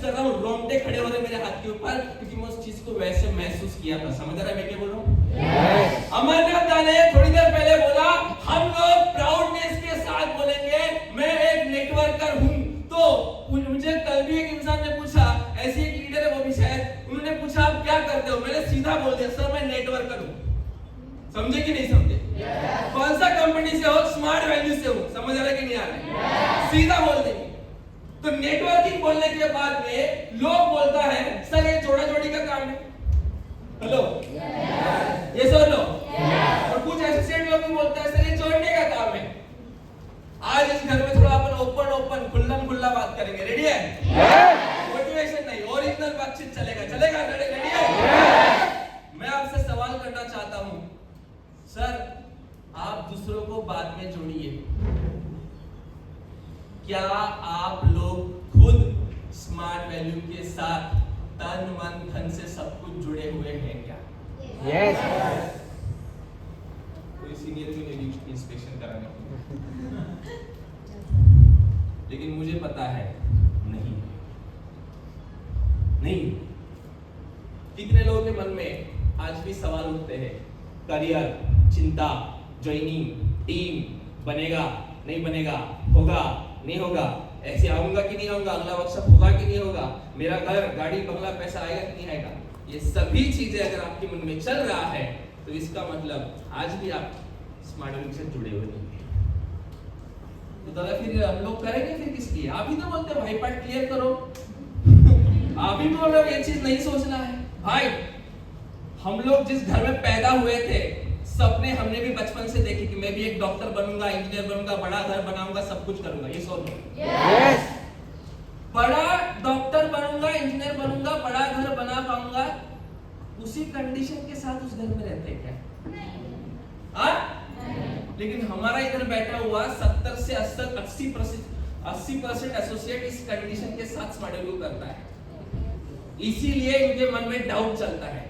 कर रहा हूँ, रोंगटे खड़े हो रहे मेरे हाथ के ऊपर, क्योंकि मैं उस चीज को वैसे महसूस किया था। समझ रहा है मैं क्या बोल रहा हूँ? अमरनाथ ने थोड़ी देर पहले बोला हम लोग प्राउडनेस के साथ बोलेंगे मैं एक नेटवर्कर हूँ। तो मुझे कल भी एक इंसान ने पूछा, ऐसी एक लीडर है वो भी शायद, उन्होंने पूछा आप क्या करते हो? मैंने सीधा बोल दिया सर मैं नेटवर्कर हूँ। समझे कि नहीं समझे? कौन सा कंपनी से हो? स्मार्ट वैल्यू से हो। समझ आ रहा है कि नहीं आ रहा है? सीधा बोल देंगे। तो नेटवर्किंग बोलने के बाद में लोग बोलता है सर ये जोड़ा जोड़ी का काम है। हेलो ये सर लो। और कुछ एसोसिएट लोग भी बोलता है सर ये जोड़ने का काम है। आज इस घर में थोड़ा अपन ओपन खुल्ला बात करेंगे। रेडी है? मोटिवेशन नहीं, ओरिजिनल बातचीत चलेगा। रेडी है? मैं आपसे सवाल करना चाहता हूं, सर आप दूसरों को बाद में जोड़िए, क्या आप लोग खुद स्मार्ट वैल्यू के साथ तन मन धन से सब कुछ जुड़े हुए हैं क्या? यस। कोई सीनियर भी नहीं इंस्पेक्शन कराने, लेकिन मुझे पता है नहीं। कितने लोगों के मन में आज भी सवाल उठते हैं, करियर, चिंता, ज्वाइनिंग, टीम, बनेगा नहीं बनेगा, होगा नहीं होगा, ऐसे आऊंगा कि नहीं आऊंगा, अगला वर्कशॉप होगा कि नहीं होगा, मेरा घर गाड़ी बंगला पैसा आएगा कि नहीं आएगा। ये सभी चीजें अगर आपके मन में चल रहा है तो इसका मतलब आज भी आप स्मार्ट वैल्यू से जुड़े हुए नहीं हैं। तो दादा फिर हम लोग करेंगे फिर किस लिए? आप ही तो बोलते हैं भाई पार्ट क्लियर करो। आप ही बोल रहे हो ये चीज नहीं सोचना है। भाई हम लोग जिस घर में पैदा हुए थे, सपने हमने भी बचपन से देखे कि मैं भी एक डॉक्टर बनूंगा, इंजीनियर बनूंगा, बड़ा घर बनाऊंगा, सब कुछ करूंगा। ये सोच लो। यस। बड़ा डॉक्टर बनूंगा, इंजीनियर बनूंगा, बड़ा घर बना पाऊंगा, उसी कंडीशन के साथ उस घर में रहते क्या? लेकिन हमारा इधर बैठा हुआ 70 से 80% एसोसिएट इस कंडीशन के साथ स्मार्ट वैल्यू करता है। इसीलिए इनके मन में डाउट चलता है,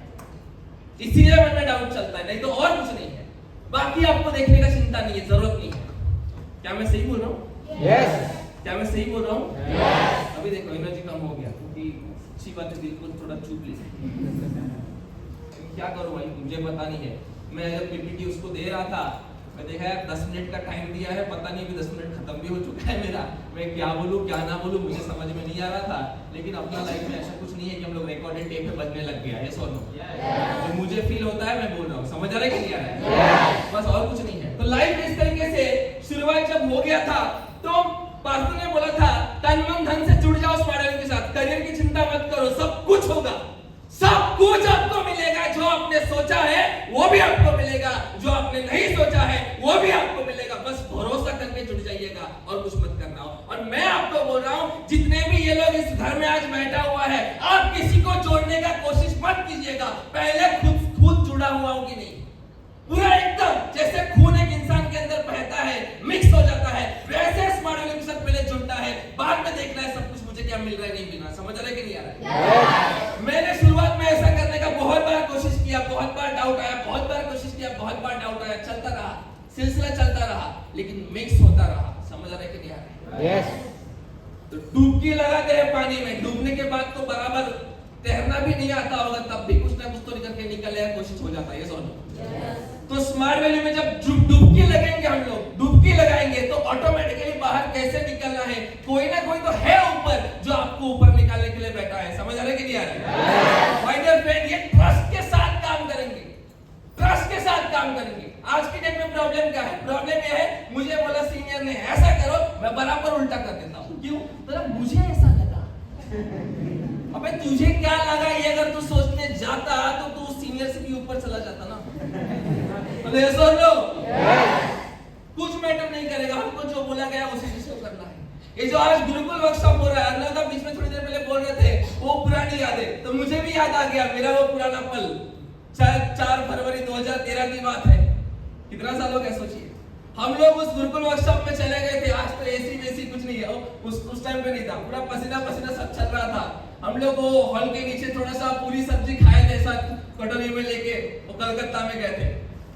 नहीं तो और कुछ नहीं है। बाकी आपको देखने का चिंता नहीं है, जरूरत नहीं है। क्या मैं सही बोल रहा हूँ? यस। क्या मैं सही बोल रहा हूँ? Yes. अभी देखो एनर्जी कम हो गया, क्योंकि अच्छी बात है, दिल को थोड़ा चुप ली। क्या करूँ भाई, मुझे पता नहीं है। मैं जब पीपीटी उसको दे रहा था, मैं देखा यार 10 मिनट का टाइम दिया है, पता नहीं अभी 10 मिनट खत्म भी हो चुका है मेरा। मैं क्या बोलूँ क्या ना बोलूँ मुझे समझ में नहीं आ रहा था। लेकिन अपना लाइफ में ऐसा कुछ नहीं है कि हम लोग रिकॉर्डेड टेप पे बजने लग गया है। सुनो, जो मुझे फील होता है मैं बोल रहा हूँ। समझ आ रहा है कि नहीं आ रहा है? बस और कुछ नहीं है। तो लाइफ में इस तरीके से शुरुआत जब हो गया था, तो पास्टर ने बोला था तन मन धन से जुड़ जाओ स्मार्ट वैल्यू के साथ, करियर की चिंता मत करो, सब कुछ होगा, सब कुछ आपको मिलेगा। जो आपने सोचा है वो भी आपको मिलेगा, जो आपने नहीं सोचा है वो भी आपको मिलेगा। बस भरोसा करके जुड़ जाइएगा और कुछ मत करना हो। और मैं आपको बोल रहा हूँ, जितने भी ये लोग इस घर में आज बैठा हुआ है, आप किसी को जोड़ने का कोशिश मत कीजिएगा। पहले खुद जुड़ा हुआ हो कि नहीं, पूरा एकदम जैसे खून एक इंसान के अंदर बहता है, मिक्स हो जाता है, वैसे स्मार्ट वैल्यू के साथ पहले जुड़ता है, बाद में देखना है सब कुछ मुझे क्या मिल रहा है नहीं मिल रहा। समझ आ रहा है कि नहीं आ रहा है? मैंने शुरुआत में ऐसा करने का बहुत बार कोशिश किया, बहुत बार डाउट आया, बहुत बार कोशिश किया, बहुत बार डाउट आया, चलता रहा, सिलसिला चलता रहा, लेकिन मिक्स होता रहा। समझ आ रहा है कि नहीं आ रहा है? यस। तो डुबकी लगाते हैं पानी में, डूबने के बाद तो बराबर तैरना भी नहीं आता होगा, तब भी कुछ ना कुछ तो निकल के निकलने की कोशिश हो जाता है। ये सोचो। तो स्मार्ट वैल्यू में जब डुबकी लगेंगे, हम लोग डुबकी लगाएंगे, तो ऑटोमेटिकली बाहर कैसे निकलना है, कोई ना कोई तो है ऊपर जो आपको ऊपर निकालने के लिए बैठा है। समझ आ रहा है कि नहीं आ रहा है? माय डियर फ्रेंड, ये ट्रस्ट के साथ काम करेंगे, ट्रस्ट के साथ काम करेंगे। आज की डेट में प्रॉब्लम क्या है? प्रॉब्लम ये है, मुझे बोला सीनियर ने ऐसा करो, मैं बराबर उल्टा कर देता हूँ। क्यों? तो मुझे ऐसा लगा। अबे तुझे क्या लगा, ये अगर तू सोचने जाता तो तू सीनियर से भी ऊपर चला जाता ना। तो ये सोच लो, कुछ मैटर नहीं करेगा, हमको जो बोला गया उसी चीज को करना है। ये जो आज गुरुकुल वर्कशॉप हो रहा है, अन्ना बीच में थोड़ी देर पहले बोल रहे थे वो पुरानी यादें, तो मुझे भी याद आ गया मेरा वो पुराना पल। 4 फरवरी 2013 की बात है। कितना साल हो गया सोचिए। हम लोग उस गुरुकुल वर्कशॉप में चले गए थे। आज तो एसी वेसी कुछ नहीं है, उस टाइम पे नहीं था, पूरा पसीना पसीना सब चल रहा था। हम लोग वो हॉल के नीचे थोड़ा सा पूरी सब्जी खाए थे, साथ कटोरी में लेके वो कलकत्ता में गए थे।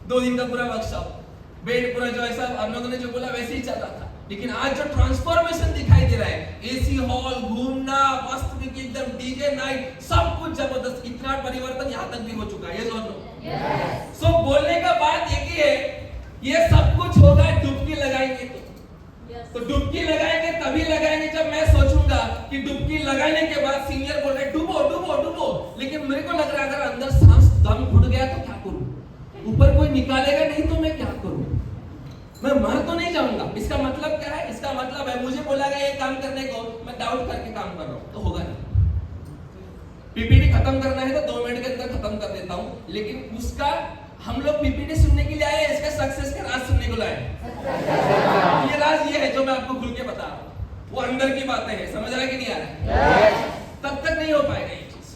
2 दिन का पूरा वर्कशॉप, बेड पूरा जो ऐसा हम लोगों ने जो बोला वैसे ही चल रहा था। लेकिन आज जो ट्रांसफॉर्मेशन दिखाई दे रहा है, एसी हॉल, घूमना, वास्तविक एकदम डीजे नाइट, सब कुछ जबरदस्त, इतना परिवर्तन यहाँ तक भी हो चुका है। ये yes. सो बोलने का बात एक ही है, ये सब कुछ होगा डुबकी लगाएंगे तो डुबकी लगाएंगे तभी लगाएंगे जब मैं सोचूंगा कि डुबकी लगाने के बाद सीनियर बोल रहे डूबो डूबो डूबो, लेकिन मेरे को लग रहा है अगर अंदर सांस दम घुट गया तो क्या करूं, ऊपर कोई निकालेगा नहीं तो मैं क्या करूं, मैं मर तो नहीं जाऊंगा। इसका मतलब क्या है? इसका मतलब है मुझे बोला गया ये काम करने को, मैं डाउट करके काम कर रहा हूं तो होगा नहीं। पीपीटी खत्म करना है तो 2 मिनट के अंदर खत्म कर देता हूं, लेकिन उसका हम लोग पीपीटी सुनने के लिए आए, इसका सक्सेस का राज सुनने को लाए। ये राज ये है जो मैं आपको खुल के बता रहा हूं, वो अंदर की बातें हैं, समझ रहा है कि नहीं आ रहा है? तब तक नहीं हो पाएगा ये चीज।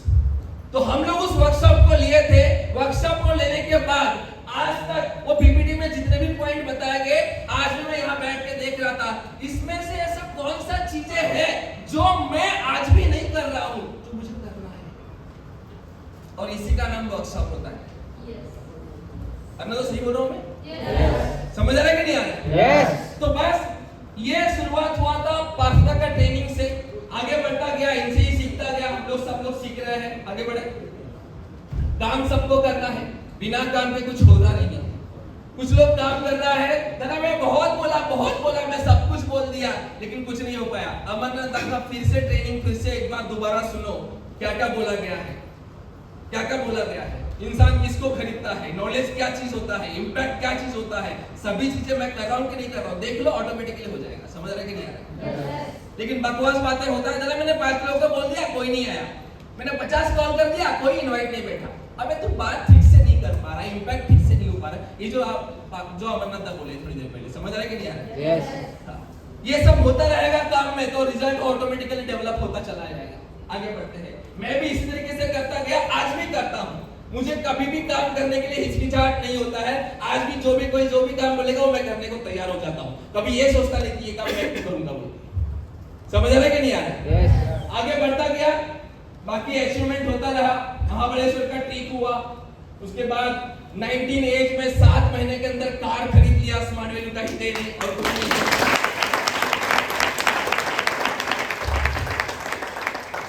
तो हम लोग उस वर्कशॉप को लिए थे, वर्कशॉप को लेने के बाद आज तक वो पीपीटी में जितने भी पॉइंट बताए गए, आज भी मैं यहाँ बैठ के देख रहा था, इसमें से ऐसा कौन सा चीजें हैं जो मैं आज भी नहीं कर रहा हूं, जो मुझे करना है। और इसी का नाम वर्कशॉप होता है। अब मैं तो सही बोल रहा हूं मैं? समझ आ रहा है कि नहीं आ रहा है? तो बस ये शुरुआत हुआ था पार्थना का ट्रेनिंग से, आगे बढ़ता गया, इनसे ही सीखता गया, हम लोग सब लोग सीख रहे हैं, आगे बढ़े। काम सबको करना है, बिना काम के कुछ होता नहीं है। कुछ लोग काम कर रहा है, दादा मैं बहुत बोला, मैं सब कुछ बोल दिया, लेकिन कुछ नहीं हो पाया। अमरनाथ का फिर से ट्रेनिंग, फिर से एक बार दोबारा सुनो, क्या क्या बोला गया है, क्या क्या बोला गया है, इंसान किसको खरीदता है, नॉलेज क्या चीज होता है, इंपैक्ट क्या चीज होता है, सभी चीजें मैं कर रहा हूं कि नहीं कर रहा हूं, देख लो ऑटोमेटिकली हो जाएगा। समझ रहे कि नहीं आ रहा? लेकिन बकवास बातें होता है, दादा मैंने 5 लोगों को बोल दिया, कोई नहीं आया, मैंने 50 कॉल कर दिया, कोई इनवाइट नहीं बैठा। अबे तू बात ठीक से नहीं कर पा रहा, इंपैक्ट ठीक से नहीं हो पा रहा। ये जो अमरनाथ बोले थोड़ी देर पहले, समझ रहे कि नहीं आ रहा? हाँ। ये सब होता रहेगा काम में, तो रिजल्ट ऑटोमेटिकली डेवलप होता चला जाएगा। आगे बढ़ते हैं। मैं भी इस तरीके से करता गया, आज भी करता हूँ। मुझे कभी भी काम करने के लिए हिचकिचाहट नहीं होता है। आज भी कोई जो भी काम बोलेगा वो मैं करने को तैयार हो जाता हूँ। कभी ये सोचता नहीं कि ये काम मैं करूंगा वो। समझ रहे कि नहीं आ रहा? आगे बढ़ता गया, बाकी अचीवमेंट होता रहा। महाबलेश्वर का ट्रिप हुआ, उसके बाद 19 एज में 7 महीने के अंदर कार खरीद लिया, स्मार्ट वैल्यू का हिस्से ने, और कुछ नहीं।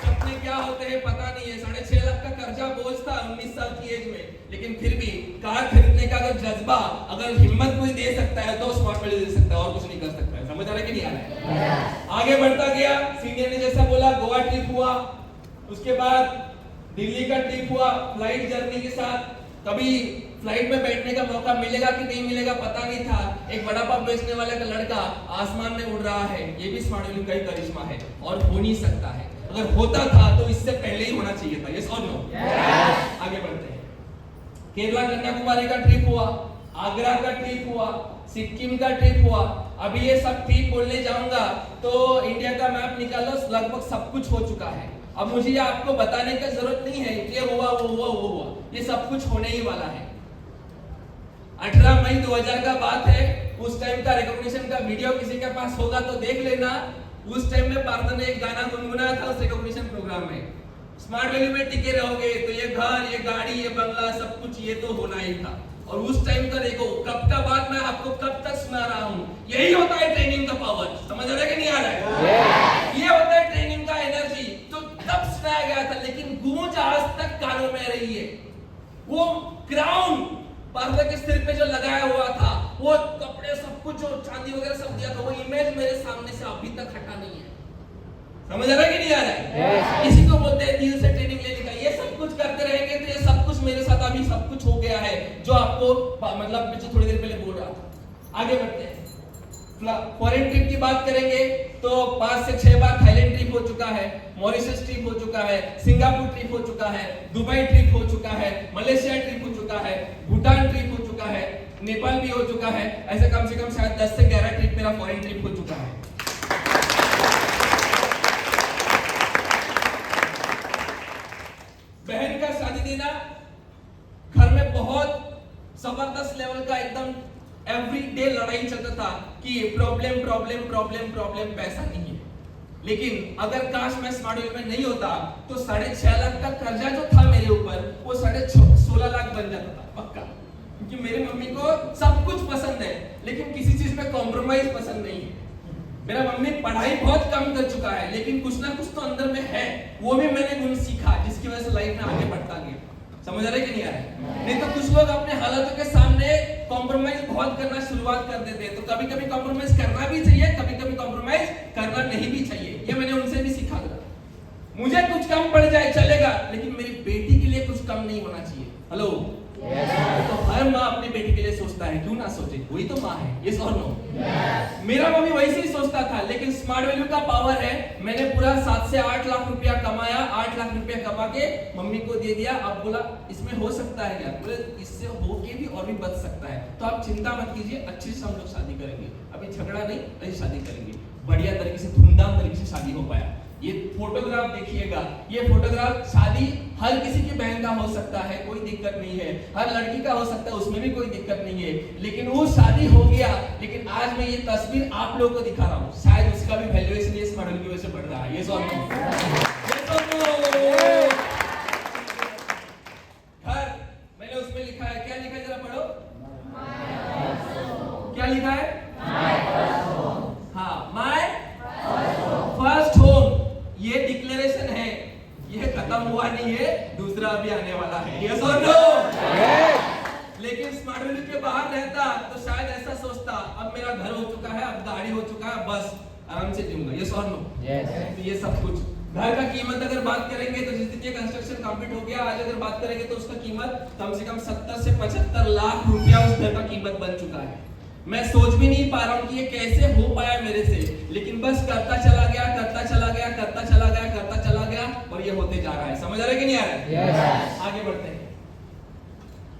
सपने क्या होते हैं पता नहीं है। 6.5 लाख का कर्जा बोझ था 19 साल की एज में, लेकिन फिर भी कार खरीदने का अगर जज्बा, अगर हिम्मत कोई दे सकता है तो स्मार्ट वैल्यू दे सकता है, और कुछ नहीं कर सकता है। समझ आ रहा है कि नहीं आ रहा है? आगे बढ़ता गया, सीनियर ने जैसा बोला, गोवा ट्रिप हुआ, उसके बाद दिल्ली का ट्रिप हुआ फ्लाइट जर्नी के साथ। कभी फ्लाइट में बैठने का मौका मिलेगा कि नहीं मिलेगा पता नहीं था। एक वड़ा पाव बेचने वाले का लड़का आसमान में उड़ रहा है, ये भी स्मार्ट वैल्यू का ही करिश्मा है, और हो नहीं सकता है। अगर होता था तो इससे पहले ही होना चाहिए था। यस और नो? आगे बढ़ते हैं। केरला कन्याकुमारी का ट्रिप हुआ, आगरा का ट्रिप हुआ, सिक्किम का ट्रिप हुआ। अभी ये सब ट्रिप बोलने जाऊंगा तो इंडिया का मैप निकालो, लगभग सब कुछ हो चुका है। अब मुझे आपको बताने की जरूरत नहीं है, ये हुआ वो हुआ वो हुआ, ये सब कुछ होने ही वाला है। 18 मई 2000 का बात है, उस टाइम का रिकॉग्निशन का वीडियो किसी के पास होगा तो देख लेना। उस टाइम में पार्थ ने एक गाना गुनगुनाया था उस रिकॉग्निशन प्रोग्राम में, स्मार्ट वैल्यू में टिके रहोगे तो ये घर, ये गाड़ी, ये बंगला, सब कुछ ये तो होना ही था। और उस टाइम का देखो, कब का बात मैं आपको कब तक सुना रहा हूँ। यही होता है ट्रेनिंग का पावर। समझ आ रहा है कि नहीं आ रहा है? ये होता है ट्रेनिंग का एनर्जी। तो तब सुनाया गया था, लेकिन गूंज आज तक कानों में रही है। वो क्राउन पार्थ के सिर पे जो लगाया हुआ था, वो कपड़े सब कुछ, जो चांदी वगैरह सब दिया था, वो इमेज मेरे सामने से अभी तक हटा नहीं है। समझ आ रहा है कि नहीं आ रहा है? इसी को बोलते हैं दिल से ट्रेनिंग लेने का। ये सब कुछ करते रहेंगे तो ये सब कुछ मेरे साथ अभी सब कुछ हो गया है, जो आपको मतलब मैं थोड़ी देर पहले बोल रहा था। आगे बढ़ते हैं। फॉरेन ट्रिप की बात करेंगे तो 5 से 6 बार थाईलैंड ट्रिप हो चुका है, मॉरिशस ट्रिप हो चुका है, सिंगापुर ट्रिप हो चुका है, दुबई ट्रिप हो चुका है, मलेशिया ट्रिप हो चुका है, भूटान ट्रिप हो चुका है, नेपाल भी हो चुका है। ऐसे कम से कम शायद 10 से 11 ट्रिप मेरा फॉरेन ट्रिप हो चुका है। बहन का शादी देना, घर में बहुत जबरदस्त लेवल का एकदम एवरीडे लड़ाई चलता था कि प्रॉब्लम प्रॉब्लम प्रॉब्लम प्रॉब्लम, पैसा नहीं है। लेकिन अगर काश मैं स्मार्ट वैल्यू में नहीं होता तो 6.5 लाख का कर्जा जो था मेरे ऊपर, वो 16.5 लाख बन जाता था पक्का। क्योंकि मेरी मम्मी को सब कुछ पसंद है, लेकिन किसी चीज में कॉम्प्रोमाइज पसंद नहीं है। मेरा मम्मी पढ़ाई बहुत कम कर चुका है, लेकिन कुछ ना कुछ तो अंदर में है, वो भी मैंने गुण सीखा, जिसकी वजह से लाइफ में आगे बढ़ता गया। समझ रहे कि नहीं आ रहा? नहीं तो कुछ लोग अपने हालातों के सामने कॉम्प्रोमाइज बहुत करना शुरुआत कर देते हैं। तो कभी कभी कॉम्प्रोमाइज करना भी चाहिए, कभी कभी कॉम्प्रोमाइज करना नहीं भी चाहिए। ये मैंने उनसे भी सीखा था। मुझे कुछ कम पड़ जाए चलेगा, लेकिन मेरी बेटी के लिए कुछ कम नहीं होना चाहिए। हेलो, तो हर माँ अपनी बेटी के लिए सोचता है, क्यों ना सोचे, वही तो माँ है। यस और नो? मेरा मम्मी वैसे ही सोचता था, लेकिन स्मार्ट वैल्यू का पावर है। मैंने पूरा 7 से 8 लाख रुपया कमाया, 8 लाख रुपया कमा के मम्मी को दे दिया। अब बोला इसमें हो सकता है क्या? बोले इससे होके भी और भी बच सकता है। तो आप चिंता मत कीजिए, अच्छे से हम लोग शादी करेंगे, अभी झगड़ा नहीं, अभी शादी करेंगे, बढ़िया तरीके से धूमधाम तरीके से शादी हो पाया। ये फोटोग्राफ देखिएगा, ये फोटोग्राफ शादी हर किसी की बहन का हो सकता है, कोई दिक्कत नहीं है, हर लड़की का हो सकता है, उसमें भी कोई दिक्कत नहीं है, लेकिन वो शादी हो गया। लेकिन आज मैं ये तस्वीर आप लोगों को दिखा रहा हूँ, शायद उसका भी वैल्यूएशन इस मॉडल की वजह से बढ़ रहा है। ये सो घर मैंने उसमें लिखा है, क्या लिखा है जरा पढ़ो, क्या लिखा है? हाँ, माय फर्स्ट होम। ये डिक्लेरेशन है, ये खत्म हुआ नहीं है, दूसरा अभी आने वाला है। यस और नो? लेकिन स्मार्ट वैल्यू के बाहर रहता तो शायद ऐसा सोचता, अब मेरा घर हो चुका है, अब गाड़ी हो चुका है, बस आराम से जीऊंगा। यस और नो? तो ये सब कुछ घर का कीमत अगर बात करेंगे तो जिस दिन ये कंस्ट्रक्शन कंप्लीट हो गया, आज अगर बात करेंगे तो उसका कीमत कम से कम 70 से 75 लाख रुपया उस घर का कीमत बन चुका है। मैं सोच भी नहीं पा रहा हूँ कि ये कैसे हो पाया मेरे से, लेकिन बस करता चला गया, करता चला गया, करता चला गया, करता चला गया, और ये होते जा रहा है। समझ आ रहा है कि नहीं आ रहा है? yes. आगे बढ़ते हैं।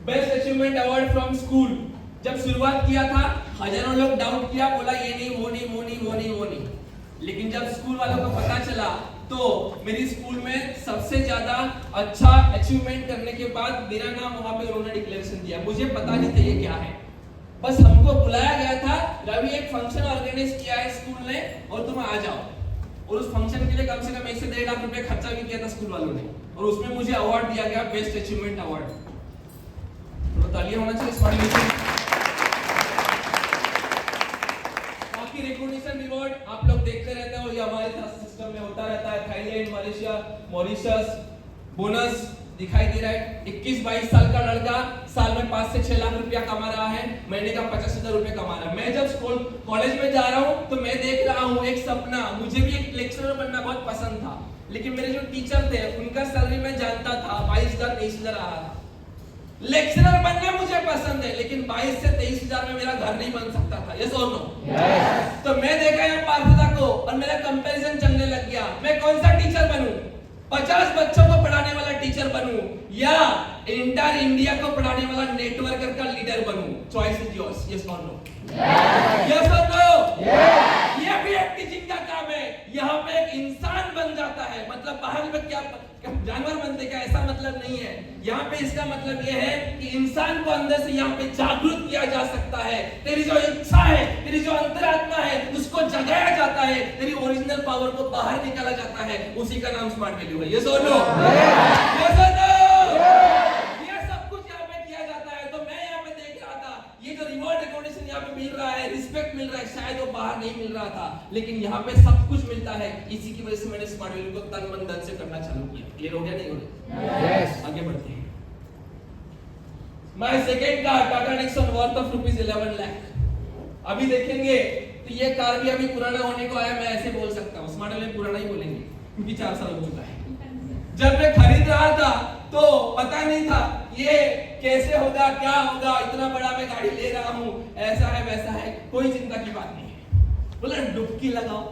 Best achievement award from school. जब शुरुआत किया था हजारों लोग डाउट किया, बोला ये नहीं, वो नहीं, वो नहीं, वो नहीं, वो नहीं, लेकिन जब स्कूल वालों को पता चला तो मेरी स्कूल में सबसे ज्यादा अच्छा अचीवमेंट करने के बाद मेरा नाम वहां पे उन्होंने डिक्लेरेशन दिया। मुझे पता नहीं था ये क्या है, बस हमको बुलाया गया था, रवि एक फंक्शन ऑर्गेनाइज किया है स्कूल ने और तुम आ जाओ। और उस फंक्शन के लिए कम से कम 1 से 1.5 लाख रुपए खर्चा भी किया था स्कूल वालों ने, और उसमें मुझे अवार्ड दिया गया, बेस्ट अचीवमेंट अवार्ड। तो तालियां होना चाहिए इस बारे में। बाकी रिकॉग्निशन रिवॉर्ड आप लोग देखते रहते हो, ये हमारे सिस्टम में होता रहता है। थाईलैंड, मलेशिया, मॉरिशस, बोनस दिखाई दे रहा है। 21-22 साल का लड़का साल में 5 से 6 लाख रुपया कमा रहा है, महीने का 50,000 रुपया कमा रहा है। मैं जब स्कूल कॉलेज में जा रहा हूँ तो मैं देख रहा हूँ एक सपना, मुझे भी एक लेक्चरर बनना बहुत पसंद था, लेकिन मेरे जो टीचर थे उनका सैलरी मैं जानता था 22,000 23,000 आ रहा था। लेक्चरर बनना मुझे पसंद है, लेकिन 22 से 23,000 में मेरा घर नहीं बन सकता था। यस और नो? तो मैं देखा यहाँ पार्थता को और मेरा कंपैरिजन चलने लग गया, मैं कौन सा टीचर बनूं? 50 बच्चों को पढ़ाने वाला टीचर बनूं या इंटायर इंडिया को पढ़ाने वाला नेटवर्कर का लीडर बनूं? Choice is yours. यस और नो? यस और नो? ये भी एक टीचिंग का काम है। यहाँ पे एक इंसान बन जाता है, मतलब बाहर में क्या जानवर बनते क्या, ऐसा मतलब नहीं है। यहाँ पे इसका मतलब ये है कि इंसान को अंदर से यहाँ पे जागरूक किया जा सकता है। तेरी जो इच्छा है, तेरी जो अंतरात्मा है, उसको जगाया जाता है, तेरी ओरिजिनल पावर को बाहर निकाला जाता है, उसी का नाम स्मार्ट वैल्यू है। यस और नो? यस और नो? ये सब कुछ यहाँ पे किया जाता है। तो मैं यहाँ पे देख रहा था, ये जो रिवॉर्ड रिकॉग्निशन यहाँ पे मिल रहा है, रिस्पेक्ट मिल रहा है, शायद वो बाहर नहीं मिल रहा था, लेकिन यहाँ पे सब कुछ मिलता है। इसी की वजह से मैंने स्मार्ट वैल्यू को तन मन धन से करना चालू किया। क्लियर हो गया? नहीं हो गया? यस। आगे बढ़ते हैं। My second car Tata Nexon worth of ₹11 lakh. अभी देखेंगे तो ये कार भी अभी पुराना होने को आया, मैं ऐसे बोल सकता हूँ, स्मार्ट वैल्यू पुराना ही बोलेंगे क्योंकि 4 साल हो चुका है। जब मैं खरीद रहा था तो पता नहीं था ये कैसे होगा, क्या होगा, इतना बड़ा मैं गाड़ी ले रहा हूँ, ऐसा है वैसा है, कोई चिंता की बात नहीं है। बोला डुबकी लगाओ।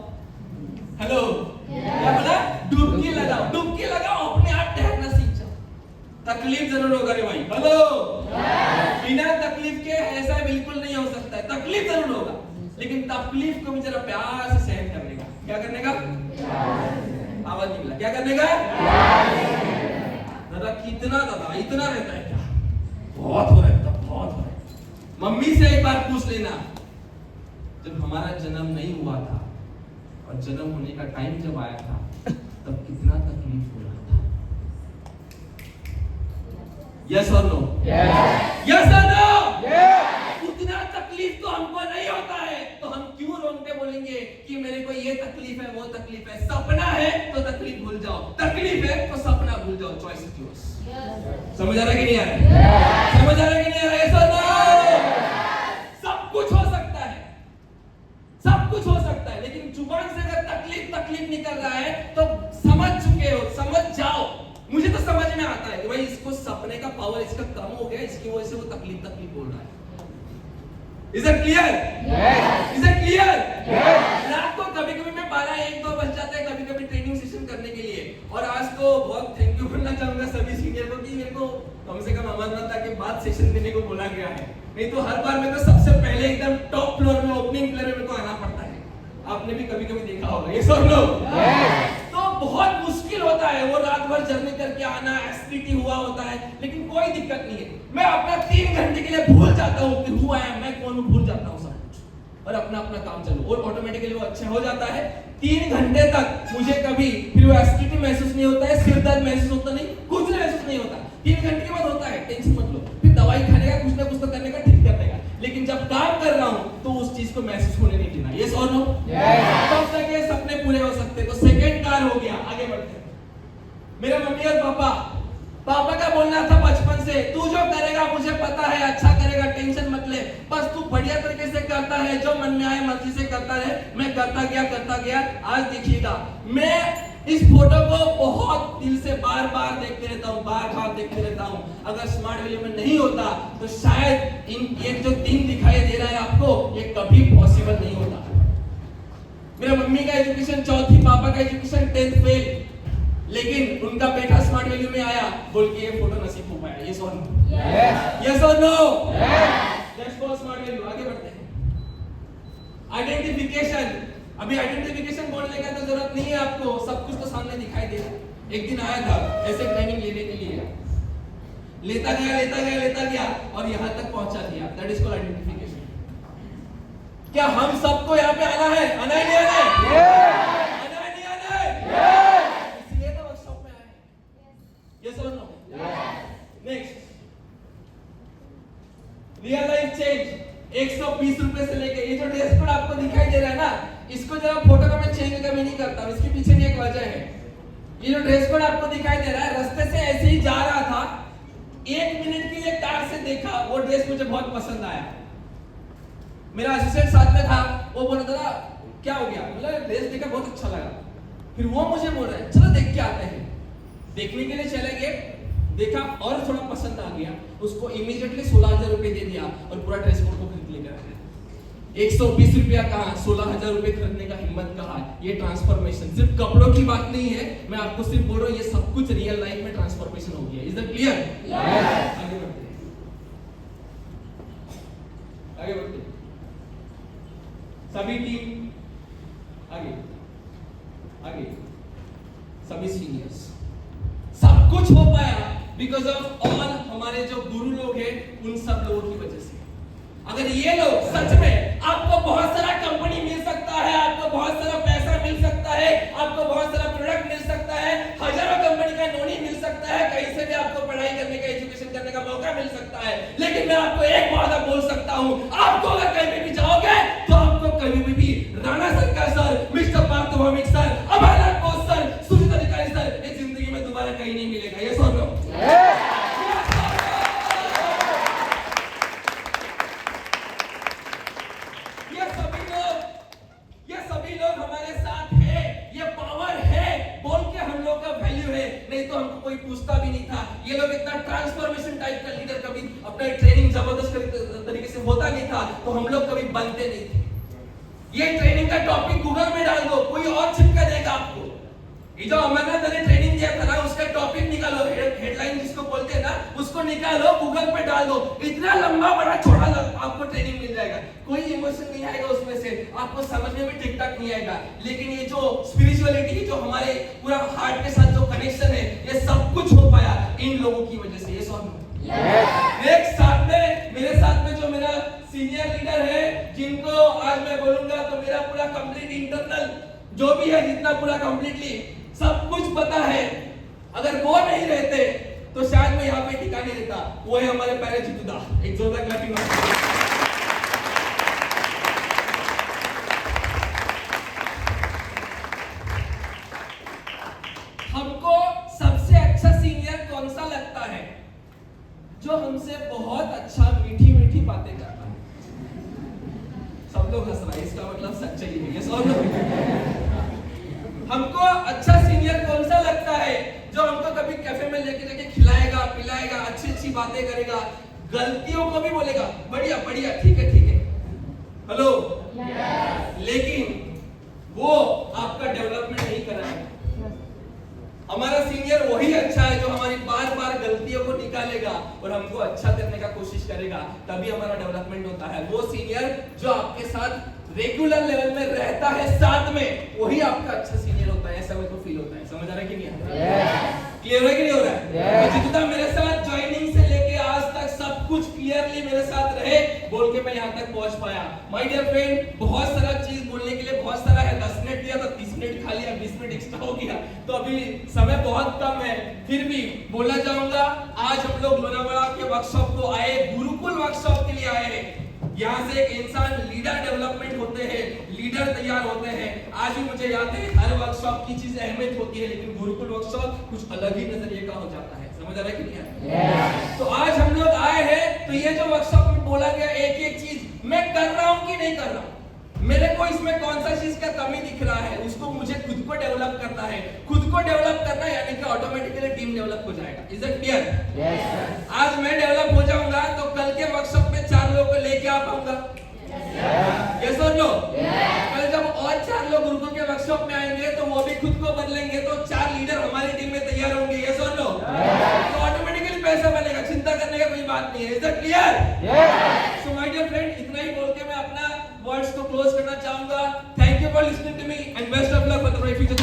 हेलो, क्या बोला? डुबकी लगाओ, डुबकी लगाओ, अपने आप तैरना सीख जाओ। तकलीफ जरूर होगा रे भाई। हेलो, बिना तकलीफ के ऐसा बिल्कुल नहीं हो सकता है, तकलीफ जरूर होगा, लेकिन तकलीफ को भी जरा प्यार से सहन करने का। क्या करने का? आवाज निकला, क्या करने का? दादा कितना, दादा इतना रहता है क्या? बहुत हो रहा है, बहुत हो रहा है। मम्मी से एक बार पूछ लेना, जब हमारा जन्म नहीं हुआ था और जन्म होने का टाइम जब आया था तब कितना तकलीफ हो रहा था। यस और नो? यस और नो? उतना तकलीफ तो हमको नहीं होता है, तो हम क्यों रोंगटे बोलेंगे कि मेरे तकलीफ है वो तकलीफ है, सपना है तो तकलीफ भूल जाओ, तकलीफ है तो सपना भूल जाओ, चॉइस इज योर्स। समझ आ रहा है कि नहीं आ रहा है? समझ आ रहा है कि नहीं आ रहा है? सब कुछ हो सकता है, सब कुछ हो सकता है, लेकिन जुबान से अगर तकलीफ तकलीफ निकल रहा है तो समझ चुके हो, समझ जाओ। मुझे तो समझ में आता है कि भाई इसको सपने का पावर इसका कम हो गया, इसकी वजह से वो तकलीफ तकलीफ बोल रहा है। Is it clear? Yes. Is it clear? Yes. रात को कभी-कभी मैं 12-1-2 बज जाता है कभी-कभी ट्रेनिंग सेशन करने के लिए, और आज तो बहुत थैंक यू करना चाहूंगा सभी सीनियर को कि मेरे को कम से कम अमरनाथ के बाद सेशन देने को बोला गया है, नहीं तो हर बार मेरे को सबसे पहले एकदम टॉप फ्लोर में ओपनिंग फ्लोर में मेरे को आना पड़ता है। आपने भी कभी-कभी देखा होगा ये सब लोग। तो बहुत मुश्किल होता है वो रात भर जर्नी करके आना, एसिडिटी हुआ होता है, लेकिन कोई दिक्कत नहीं है। मैं अपना 3 घंटे के लिए भूल जाता हूँ कि हूँ आया मैं कौन हूँ, भूल जाता हूँ सब कुछ, और अपना अपना काम चलो, और ऑटोमेटिकली वो अच्छा हो जाता है। 3 घंटे तक मुझे कभी फिर वो एसिडिटी महसूस नहीं होता है, सिर दर्द महसूस होता नहीं, कुछ महसूस नहीं होता। 3 घंटे के बाद होता है, टेंशन मत लो, फिर दवाई खाने का कुछ ना कुछ तो करने का, ठीक करने का, लेकिन जब काम कर रहा हूँ तो उस चीज को महसूस होने नहीं देना। यस और नो? तब तक ये सपने पूरे हो सकते। तो सेकंड कार हो गया, आगे बढ़ते हैं। मेरे मम्मी और पापा का बोलना था बचपन से, तू जो करेगा मुझे पता है अच्छा करेगा, टेंशन मत ले, बस तू बढ़िया तरीके से करता है, जो मन में आए मर्जी से करता रहे। मैं करता गया। आज देखिएगा मैं इस फोटो को बहुत दिल से बार बार देखते रहता हूँ। अगर स्मार्ट वैल्यू में नहीं होता तो शायद ये जो दिन दिखाई दे रहा है आपको, ये कभी पॉसिबल नहीं होता। मेरा मम्मी का एजुकेशन 4थी, पापा का एजुकेशन 10th फेल, लेकिन उनका बेटा स्मार्ट वैल्यू में आया बोल के ये फोटो नसीब हो पाया। यस और नो? यस और no? Let's go smart value, आगे बढ़ते हैं। आइडेंटिफिकेशन, अभी आइडेंटिफिकेशन बोलने का तो जरूरत नहीं है आपको, सब कुछ तो सामने दिखाई दे रहा है। एक दिन आया था ऐसे ट्रेनिंग लेने के लिए, लेता गया और यहाँ तक पहुंचा दिया। That is called identification. क्या हम सबको यहाँ पे आना है? आना है नहीं आना है? आना है नहीं आना है? इसलिए तो वर्कशॉप में आए। यस और no? Next, real life change. 120 रुपए से लेके ये जो ड्रेस कोड आपको दिखाई दे रहा है ना, इसको जब फोटो को मैं चेंज कभी नहीं करता हूं, इसके पीछे भी एक वजह है। ये जो ड्रेस कोड आपको दिखाई दे रहा है, रास्ते से ऐसे ही जा रहा था, 1 मिनट के लिए कार से देखा, वो ड्रेस मुझे बहुत पसंद आया। मेरा असिस्टेंट साथ में था, वो बोल रहा था क्या हो गया, मतलब ड्रेस देखा बहुत अच्छा लगा। फिर वो मुझे बोल रहा है चलो देख के आते हैं। देखने के लिए चले गए, देखा और थोड़ा पसंद आ गया, उसको इमीडिएटली 16,000 रुपए दे दिया और पूरा ड्रेस कोड को खरीद लेकर आया। 120 रुपया कहाँ, 16,000 रुपए खरीदने का हिम्मत कहाँ? ये ट्रांसफॉर्मेशन सिर्फ कपड़ों की बात नहीं है, मैं आपको सिर्फ बोल रहा हूँ, ये सब कुछ रियल लाइफ में ट्रांसफॉर्मेशन हो गया। Is that clear? आगे बढ़ते हैं, आगे बढ़ते हैं। सभी टीम आगे, सभी सीनियर्स, सब कुछ हो पाया बिकॉज ऑफ ऑल हमारे जो गुरु लोग हैं, उन सब लोगों की वजह से। अगर ये लोग सच में, आपको बहुत सारा कंपनी मिल सकता है, आपको बहुत सारा पैसा मिल सकता है, आपको बहुत सारा प्रोडक्ट मिल सकता है, हजारों कंपनी का नोनी मिल सकता है, कहीं से भी आपको पढ़ाई करने का, एजुकेशन करने का मौका मिल सकता है, लेकिन मैं आपको एक बात बोल सकता हूँ, आपको अगर कहीं भी जाओगे तो आपको कभी भी Rana Sarkar sir, mister Partha Bhowmick sir, Amarnath Bose sir, Sujit Adhikari sir, ये जिंदगी में दोबारा कहीं नहीं मिलेगा। ये सुन लो, ये सभी लोग हमारे साथ है, ये पावर है बोल के हम लोग का वैल्यू है, नहीं तो हमको कोई पूछता भी नहीं था। ये लोग इतना ट्रांसफॉर्मेशन टाइप का लीडर कभी अपना ट्रेनिंग जबरदस्त तरीके से होता नहीं था, तो हम लोग कभी बनते नहीं थे। ये ट्रेनिंग का टॉपिक गूगल में डाल दो, कोई और चिपका देगा आपको। ये जो अमरनाथ ने ट्रेनिंग दिया था ना, उसका टॉपिक निकालो, हेडलाइन जिसको बोलते हैं ना, उसको निकालो, गूगल पे डाल दो, इतना लंबा बड़ा छोटा आपको ट्रेनिंग मिल जाएगा। कोई इमोशन नहीं आएगा उसमें से, आपको समझने में ठीक ठाक नहीं आएगा, लेकिन ये जो स्पिरिचुअलिटी, जो हमारे पूरा हार्ट के साथ जो कनेक्शन है, ये सब कुछ हो पाया इन लोगों की वजह से। ये नेक्स्ट, साथ में मेरे साथ में जो मेरा सीनियर लीडर है, जिनको आज मैं बोलूंगा तो मेरा पूरा कंप्लीट इंटरनल जो भी है, जितना पूरा कंप्लीटली सब कुछ पता है, अगर वो नहीं रहते तो शायद मैं यहाँ पे टिका नहीं रहता। वो है हमारे पहले जितुदा। एक जोरदार क्लैपिंग। जो हमसे बहुत अच्छा मीठी मीठी बातें करता है। सब लोग हंस रहे हैं, इसका मतलब सच्चाई है ये सब लोग। हमको अच्छा सीनियर कौन सा लगता है? जो हमको कभी कैफे में लेके जाके खिलाएगा पिलाएगा, अच्छी अच्छी बातें करेगा, गलतियों को भी बोलेगा बढ़िया बढ़िया ठीक है हेलो लेकिन वो आपका डेवलपमेंट नहीं कराएगा। हमारा सीनियर वही अच्छा है जो हमारी बार बार गलतियों को निकालेगा और हमको अच्छा करने का कोशिश करेगा, तभी हमारा डेवलपमेंट होता है। वो सीनियर जो आपके साथ रेगुलर लेवल में रहता है साथ में, वही आपका अच्छा सीनियर होता है। ऐसा मेरे को फील होता है। समझ आ रहा है कि नहीं आ रहा है? क्लियर है कि नहीं हो रहा है? तो जितना मेरे साथ ज्वाइनिंग से लेके आज तक सब कुछ क्लियरली मेरे साथ रहे, बोल के मैं यहाँ तक पहुंच पाया। माय डियर फ्रेंड, बहुत सारा चीज बोलने के लिए बहुत सारा है। 10 मिनट दिया तो 30 मिनट खा लिया, 20 मिनट एक्स्ट्रा हो गया, तो अभी समय बहुत कम है। फिर भी बोलना चाहूंगा, आज हम लोग लोनावाड़ा के वर्कशॉप को आए, गुरुकुल वर्कशॉप के लिए आए हैं। यहाँ से एक इंसान लीडर डेवलपमेंट होते हैं, लीडर तैयार होते हैं। आज भी मुझे याद है हर वर्कशॉप की चीज अहमियत होती है, लेकिन गुरुकुल वर्कशॉप कुछ अलग ही नजरिए का हो जाता है। समझ आ रहा है कि नहीं आ रहा है? तो आज हम लोग आए हैं, तो ये जो वर्कशॉप में बोला गया एक एक चीज मैं कर रहा हूँ कि नहीं कर रहा हूँ, मेरे को इसमें कौन सा चीज का कमी दिख रहा है, उसको मुझे खुद को डेवलप करना है। खुद को डेवलप करना यानी कि ऑटोमेटिकली टीम डेवलप हो जाएगा। Is it clear? यस। आज मैं डेवलप हो जाऊंगा तो कल के वर्कशॉप में 4 लोगों को लेके आ पाऊंगा। यस और नो? कल जब और 4 लोग गुरुकुल के वर्कशॉप में आएंगे तो वो भी खुद को बदलेंगे, तो 4 लीडर हमारी टीम में तैयार होंगे। यस और नो? तो ऑटोमेटिकली पैसा बनेगा, चिंता करने का कोई बात नहीं है। Is it clear? Yes. So my dear friend, इतना ही बोल के मैं अपना वर्ड्स को क्लोज करना चाहूंगा। Thank you for listening to me and best of luck for the bright future.